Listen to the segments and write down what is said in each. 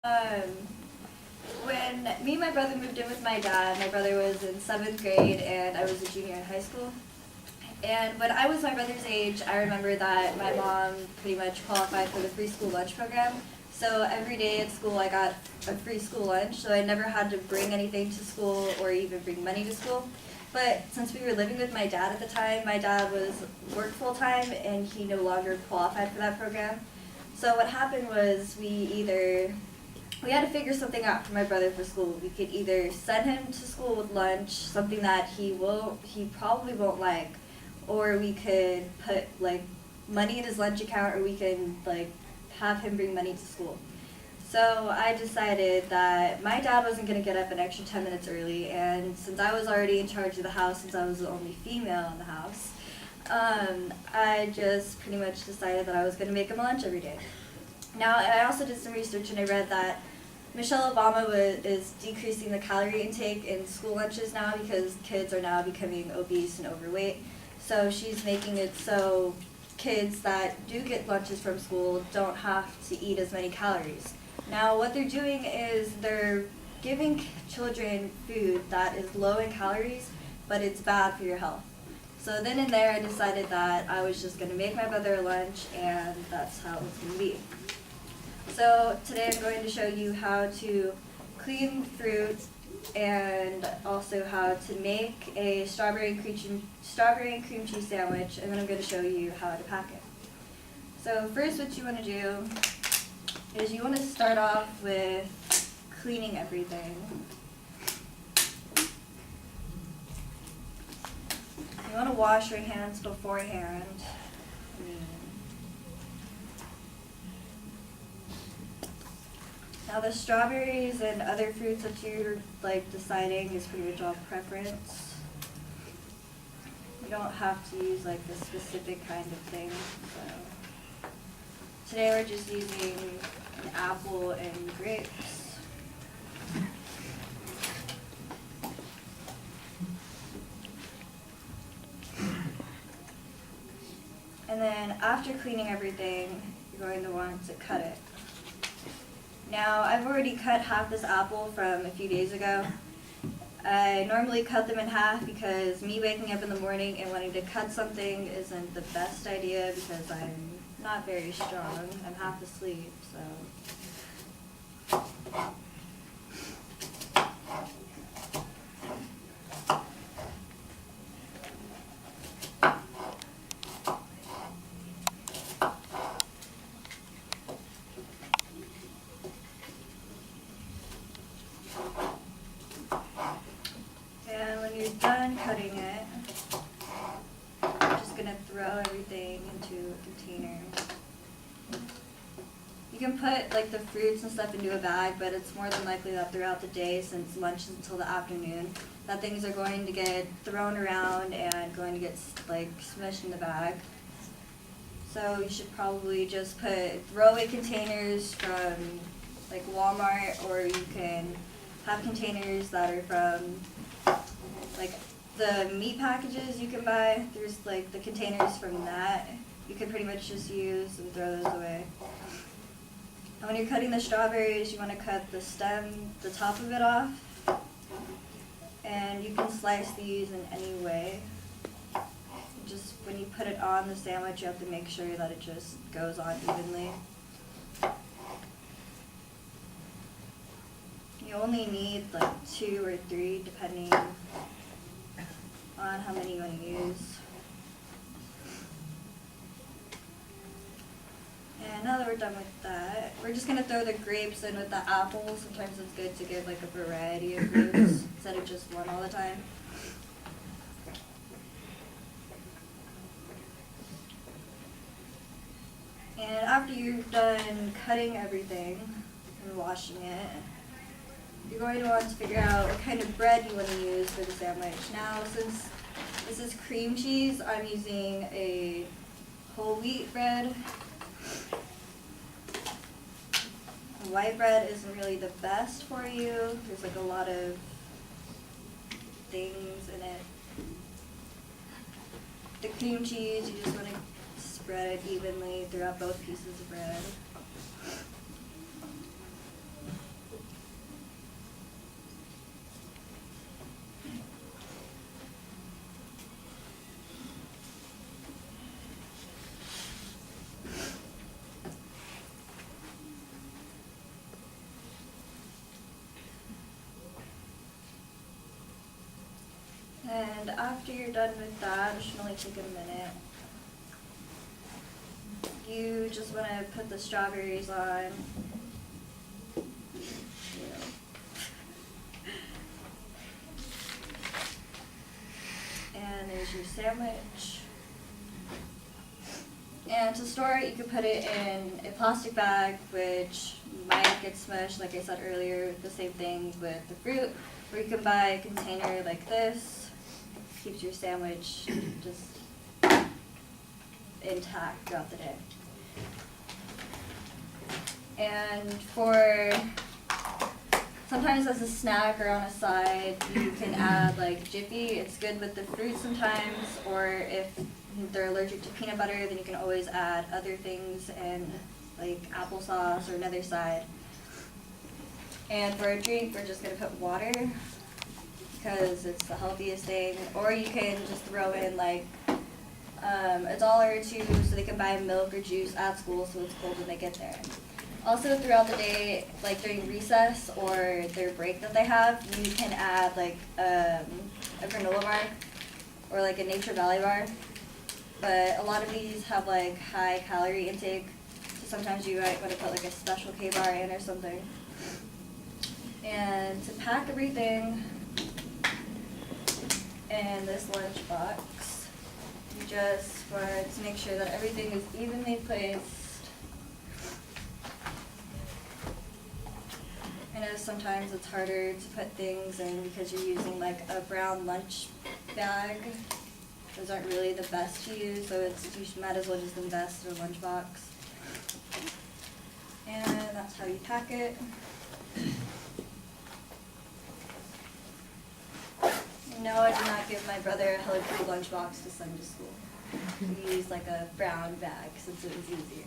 Um, when me and my brother moved in with my brother was in 7th grade and I was a junior in high school. And when I was my brother's age, I remember that my mom pretty much qualified for the free school lunch program. So every day at school I got a free school lunch, so I never had to bring anything to school or even bring money to school. But since we were living with my dad at the time, my dad worked full-time and he no longer qualified for that program. So what happened was we had to figure something out for my brother for school. We could either send him to school with lunch, something that he probably won't like, or we could put like money in his lunch account, or we can like have him bring money to school. So I decided that my dad wasn't going to get up an extra 10 minutes early, and since I was already in charge of the house, since I was the only female in the house, I just pretty much decided that I was going to make him lunch every day. Now, I also did some research and I read that Michelle Obama is decreasing the calorie intake in school lunches now because kids are now becoming obese and overweight. So she's making it so kids that do get lunches from school don't have to eat as many calories. Now what they're doing is they're giving children food that is low in calories, but it's bad for your health. So then and there I decided that I was just going to make my brother a lunch, and that's how it's going to be. So today I'm going to show you how to clean fruit and also how to make a strawberry and cream cheese sandwich, and then I'm going to show you how to pack it. So first what you want to do is you want to start off with cleaning everything. You want to wash your hands beforehand. Now the strawberries and other fruits that you're deciding is pretty much all preference. You don't have to use like a specific kind of thing. So today we're just using an apple and grapes. And then after cleaning everything, you're going to want to cut it. Now, I've already cut half this apple from a few days ago. I normally cut them in half because me waking up in the morning and wanting to cut something isn't the best idea because I'm not very strong. I'm half asleep, so. When you're done cutting it, I'm just going to throw everything into a container. You can put like the fruits and stuff into a bag, but it's more than likely that throughout the day, since lunch is until the afternoon, that things are going to get thrown around and going to get like smushed in the bag. So you should probably just put throwaway containers from like Walmart, or you can have containers that are from like the meat packages you can buy. There's like the containers from that. You can pretty much just use and throw those away. And when you're cutting the strawberries, you want to cut the stem, the top of it off. And you can slice these in any way. Just when you put it on the sandwich, you have to make sure that it just goes on evenly. You only need like 2 or 3 depending on how many you want to use. And now that we're done with that, we're just going to throw the grapes in with the apples. Sometimes it's good to give like a variety of fruits instead of just one all the time. And after you've done cutting everything and washing it, you're going to want to figure out what kind of bread you want to use for the sandwich. Now, since this is cream cheese, I'm using a whole wheat bread. White bread isn't really the best for you. There's like a lot of things in it. The cream cheese, you just want to spread it evenly throughout both pieces of bread. after you're done with that, it should only take a minute. You just want to put the strawberries on. And there's your sandwich. And to store it, you can put it in a plastic bag, which might get smushed, like I said earlier, the same thing with the fruit. Or you can buy a container like this. Keeps your sandwich just intact throughout the day. And for sometimes as a snack or on a side, you can add like Jiffy. It's good with the fruit sometimes, or if they're allergic to peanut butter, then you can always add other things and like applesauce or another side. And for a drink, we're just gonna put water because it's the healthiest thing. Or you can just throw in like $1 or $2 so they can buy milk or juice at school so it's cold when they get there. Also throughout the day, like during recess or their break that they have, you can add like a granola bar or like a Nature Valley bar. But a lot of these have like high calorie intake, so sometimes you might want to put like a Special K bar in or something. And to pack everything in this lunch box, you just want to make sure that everything is evenly placed. I know sometimes it's harder to put things in because you're using like a brown lunch bag. Those aren't really the best to use, so you might as well just invest in a lunch box. And that's how you pack it. No, I did not give my brother a Hello Kitty lunchbox to send to school. We used like a brown bag since it was easier.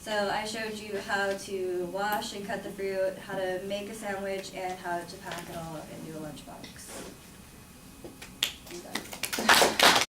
So I showed you how to wash and cut the fruit, how to make a sandwich, and how to pack it all into a lunchbox.